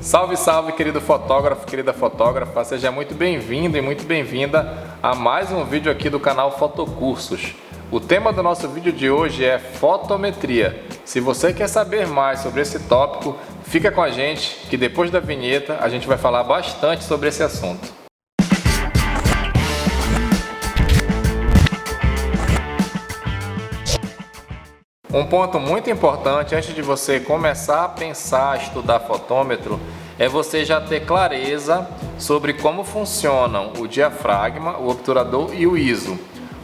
Salve, salve, querido fotógrafo, querida fotógrafa, seja muito bem-vindo e muito bem-vinda a mais um vídeo aqui do canal Fotocursos. O tema do nosso vídeo de hoje é fotometria. Se você quer saber mais sobre esse tópico, fica com a gente que depois da vinheta a gente vai falar bastante sobre esse assunto. Um ponto muito importante antes de você começar a pensar a estudar fotômetro é você já ter clareza sobre como funcionam o diafragma, o obturador e o ISO,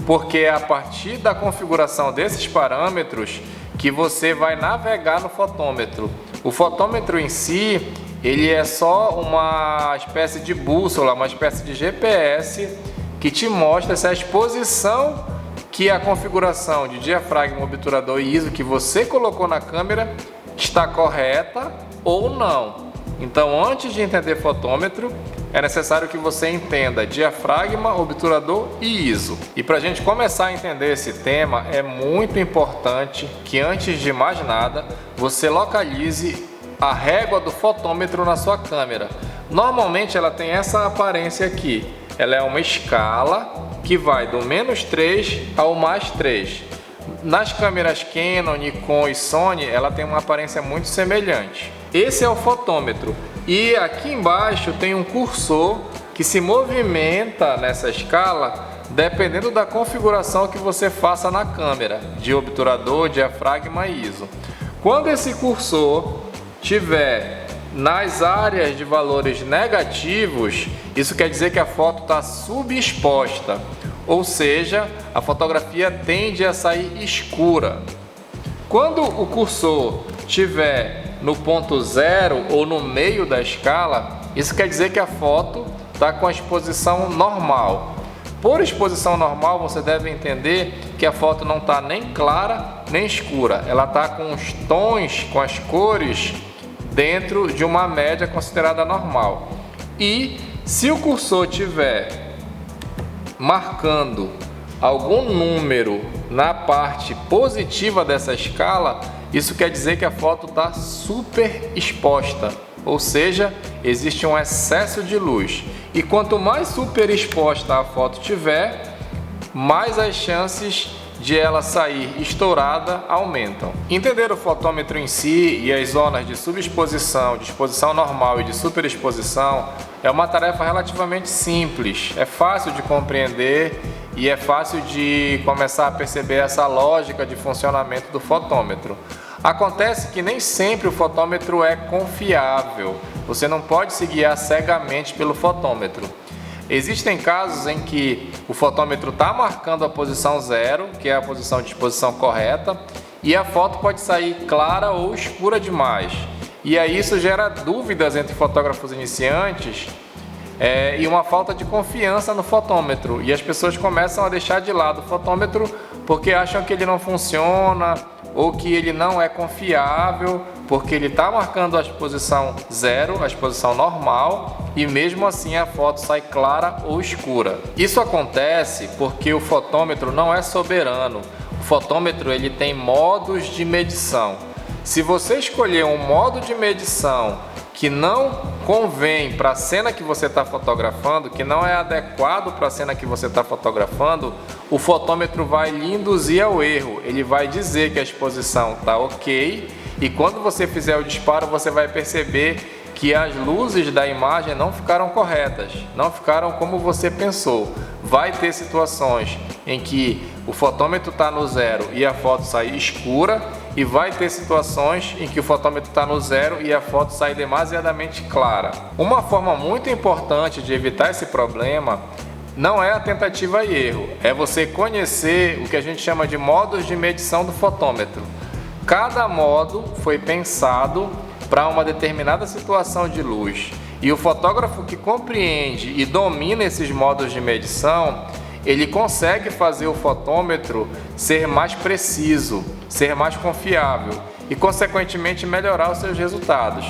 porque é a partir da configuração desses parâmetros que você vai navegar no fotômetro. O fotômetro em si, ele é só uma espécie de bússola, uma espécie de GPS que te mostra se a exposição que a configuração de diafragma, obturador e ISO que você colocou na câmera está correta ou não. Então, antes de entender fotômetro, é necessário que você entenda diafragma, obturador e ISO. E para a gente começar a entender esse tema, é muito importante que, antes de mais nada, você localize a régua do fotômetro na sua câmera. Normalmente ela tem essa aparência aqui. Ela é uma escala que vai do -3 ao +3. Nas câmeras Canon, Nikon e Sony, ela tem uma aparência muito semelhante. Esse é o fotômetro. E aqui embaixo tem um cursor que se movimenta nessa escala dependendo da configuração que você faça na câmera, de obturador, diafragma e ISO. Quando esse cursor tiver nas áreas de valores negativos, isso quer dizer que a foto está subexposta, ou seja, a fotografia tende a sair escura. Quando o cursor estiver no ponto zero ou no meio da escala, isso quer dizer que a foto está com a exposição normal. Por exposição normal, você deve entender que a foto não está nem clara nem escura, ela está com os tons, com as cores dentro de uma média considerada normal. E se o cursor estiver marcando algum número na parte positiva dessa escala, isso quer dizer que a foto está super exposta, ou seja, existe um excesso de luz. E quanto mais super exposta a foto tiver, mais as chances de ela sair estourada aumentam. Entender o fotômetro em si e as zonas de subexposição, de exposição normal e de superexposição é uma tarefa relativamente simples, é fácil de compreender e é fácil de começar a perceber essa lógica de funcionamento do fotômetro. Acontece que nem sempre o fotômetro é confiável, você não pode se guiar cegamente pelo fotômetro. Existem casos em que o fotômetro está marcando a posição 0, que é a posição de exposição correta, e a foto pode sair clara ou escura demais. E aí isso gera dúvidas entre fotógrafos iniciantes e uma falta de confiança no fotômetro. E as pessoas começam a deixar de lado o fotômetro porque acham que ele não funciona ou que ele não é confiável, porque ele está marcando a exposição 0, a exposição normal, e mesmo assim a foto sai clara ou escura. Isso acontece porque o fotômetro não é soberano. O fotômetro ele tem modos de medição. Se você escolher um modo de medição que não convém para a cena que você está fotografando, que não é adequado para a cena que você está fotografando, o fotômetro vai lhe induzir ao erro. Ele vai dizer que a exposição está ok, e quando você fizer o disparo você vai perceber que as luzes da imagem não ficaram corretas, não ficaram como você pensou. Vai ter situações em que o fotômetro está no 0 e a foto sai escura, e vai ter situações em que o fotômetro está no 0 e a foto sai demasiadamente clara. Uma forma muito importante de evitar esse problema não é a tentativa e erro, é você conhecer o que a gente chama de modos de medição do fotômetro. Cada modo foi pensado para uma determinada situação de luz, e o fotógrafo que compreende e domina esses modos de medição, ele consegue fazer o fotômetro ser mais preciso, ser mais confiável e, consequentemente, melhorar os seus resultados.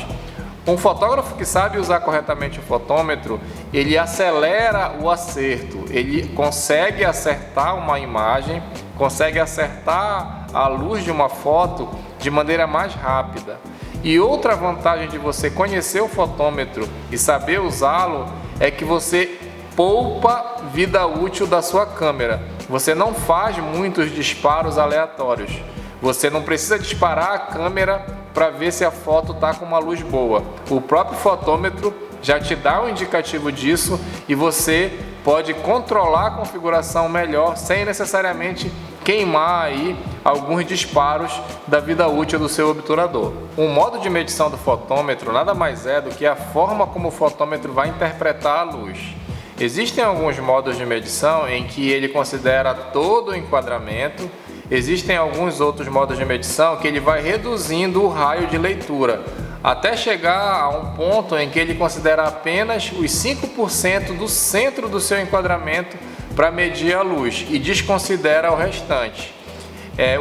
Um fotógrafo que sabe usar corretamente o fotômetro, ele acelera o acerto, ele consegue acertar uma imagem, consegue acertar a luz de uma foto de maneira mais rápida. E outra vantagem de você conhecer o fotômetro e saber usá-lo é que você poupa vida útil da sua câmera. Você não faz muitos disparos aleatórios. Você não precisa disparar a câmera para ver se a foto está com uma luz boa. O próprio fotômetro já te dá um indicativo disso e você pode controlar a configuração melhor sem necessariamente queimar aí alguns disparos da vida útil do seu obturador. O modo de medição do fotômetro nada mais é do que a forma como o fotômetro vai interpretar a luz. Existem alguns modos de medição em que ele considera todo o enquadramento. Existem alguns outros modos de medição que ele vai reduzindo o raio de leitura, até chegar a um ponto em que ele considera apenas os 5% do centro do seu enquadramento para medir a luz e desconsidera o restante.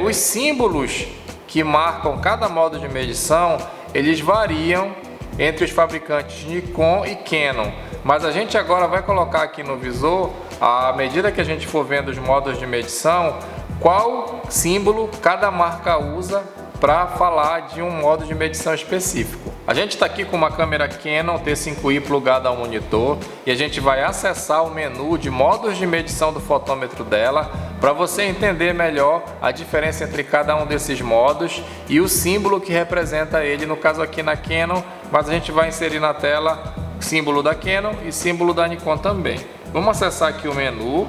Os símbolos que marcam cada modo de medição, eles variam entre os fabricantes Nikon e Canon, mas a gente agora vai colocar aqui no visor, à medida que a gente for vendo os modos de medição, qual símbolo cada marca usa para falar de um modo de medição específico. A gente está aqui com uma câmera Canon T5i plugada ao monitor e a gente vai acessar o menu de modos de medição do fotômetro dela para você entender melhor a diferença entre cada um desses modos e o símbolo que representa ele, no caso aqui na Canon, mas a gente vai inserir na tela símbolo da Canon e símbolo da Nikon também. Vamos acessar aqui o menu.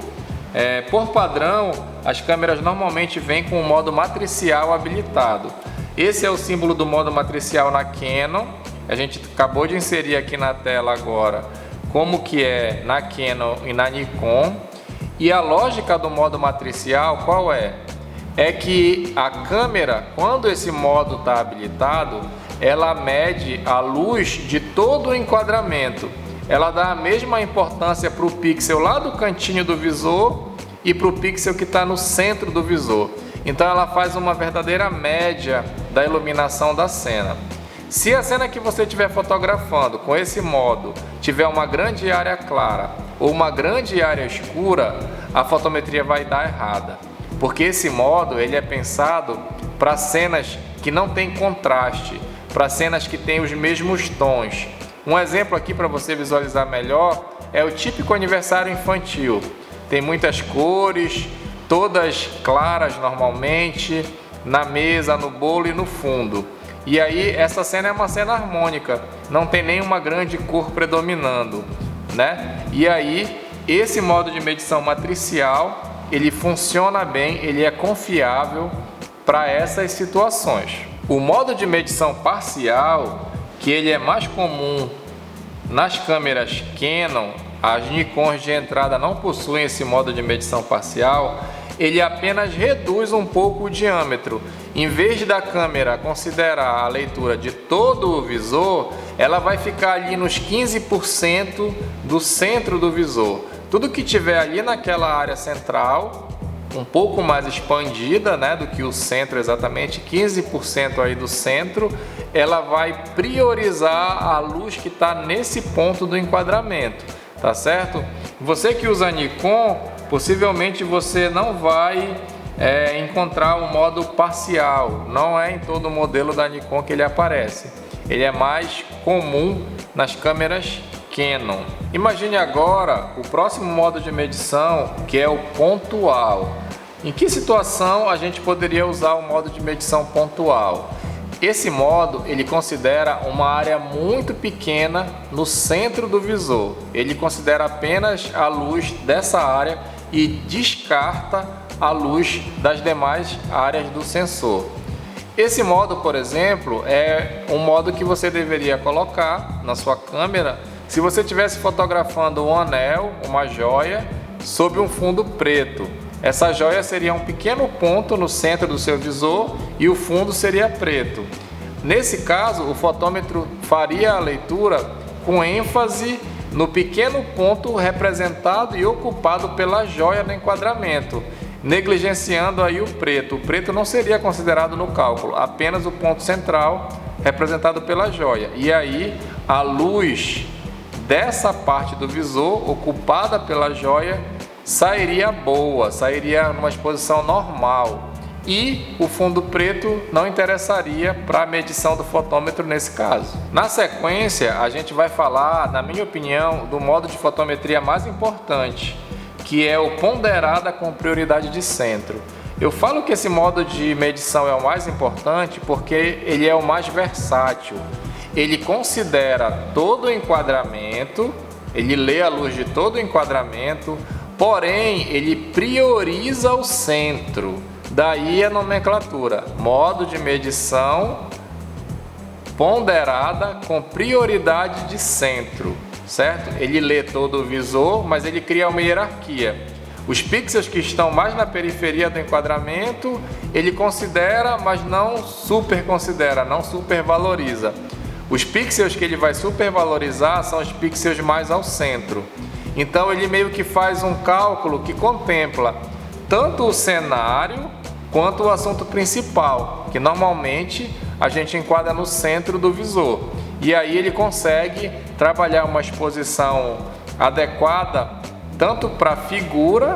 Por padrão, as câmeras normalmente vêm com o modo matricial habilitado. Esse é o símbolo do modo matricial na Canon. A gente acabou de inserir aqui na tela agora como que é na Canon e na Nikon. E a lógica do modo matricial qual é? É que a câmera, quando esse modo está habilitado, ela mede a luz de todo o enquadramento. Ela dá a mesma importância para o pixel lá do cantinho do visor e para o pixel que está no centro do visor. Então ela faz uma verdadeira média da iluminação da cena. Se a cena que você estiver fotografando com esse modo tiver uma grande área clara ou uma grande área escura, a fotometria vai dar errada. Porque esse modo ele é pensado para cenas que não tem contraste, para cenas que têm os mesmos tons. Um exemplo aqui para você visualizar melhor é o típico aniversário infantil. Tem muitas cores, todas claras normalmente, na mesa, no bolo e no fundo. E aí essa cena é uma cena harmônica, não tem nenhuma grande cor predominando, né? E aí esse modo de medição matricial, ele funciona bem, ele é confiável para essas situações. O modo de medição parcial, que ele é mais comum nas câmeras Canon, as Nikons de entrada não possuem esse modo de medição parcial, ele apenas reduz um pouco o diâmetro. Em vez da câmera considerar a leitura de todo o visor, ela vai ficar ali nos 15% do centro do visor. Tudo que tiver ali naquela área central, um pouco mais expandida, né, do que o centro exatamente, 15% aí do centro, ela vai priorizar a luz que está nesse ponto do enquadramento, tá certo? Você que usa Nikon, possivelmente você não vai encontrar o modo parcial, não é em todo modelo da Nikon que ele aparece. Ele é mais comum nas câmeras Canon. Imagine agora o próximo modo de medição, que é o pontual. Em que situação a gente poderia usar o modo de medição pontual? Esse modo ele considera uma área muito pequena no centro do visor. Ele considera apenas a luz dessa área e descarta a luz das demais áreas do sensor. Esse modo, por exemplo, é um modo que você deveria colocar na sua câmera se você estivesse fotografando um anel, uma joia, sob um fundo preto. Essa joia seria um pequeno ponto no centro do seu visor e o fundo seria preto. Nesse caso, o fotômetro faria a leitura com ênfase no pequeno ponto representado e ocupado pela joia no enquadramento, negligenciando aí o preto. O preto não seria considerado no cálculo, apenas o ponto central representado pela joia. E aí a luz dessa parte do visor ocupada pela joia sairia boa, sairia numa exposição normal. e o fundo preto não interessaria para a medição do fotômetro nesse caso. Na sequência, a gente vai falar, na minha opinião, do modo de fotometria mais importante, que é o ponderada com prioridade de centro. Eu falo que esse modo de medição é o mais importante porque ele é o mais versátil. Ele considera todo o enquadramento, ele lê a luz de todo o enquadramento, porém ele prioriza o centro. Daí a nomenclatura, modo de medição ponderada com prioridade de centro, certo? Ele lê todo o visor, mas ele cria uma hierarquia. Os pixels que estão mais na periferia do enquadramento, ele considera, mas não superconsidera, não supervaloriza. Os pixels que ele vai supervalorizar são os pixels mais ao centro. Então ele meio que faz um cálculo que contempla tanto o cenário quanto o assunto principal, que normalmente a gente enquadra no centro do visor. E aí ele consegue trabalhar uma exposição adequada tanto para a figura,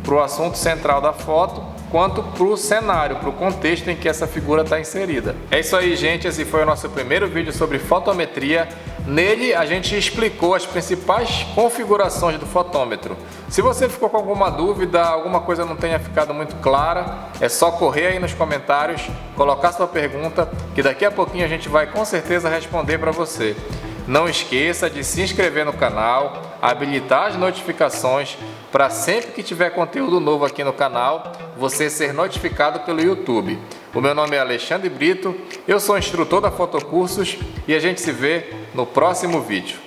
para o assunto central da foto, quanto para o cenário, para o contexto em que essa figura está inserida. É isso aí, gente. Esse foi o nosso primeiro vídeo sobre fotometria. Nele a gente explicou as principais configurações do fotômetro. Se você ficou com alguma dúvida, alguma coisa não tenha ficado muito clara, é só correr aí nos comentários, colocar sua pergunta, que daqui a pouquinho a gente vai com certeza responder para você. Não esqueça de se inscrever no canal, habilitar as notificações para sempre que tiver conteúdo novo aqui no canal, você ser notificado pelo YouTube. O meu nome é Alexandre Brito, eu sou instrutor da Fotocursos e a gente se vê no próximo vídeo.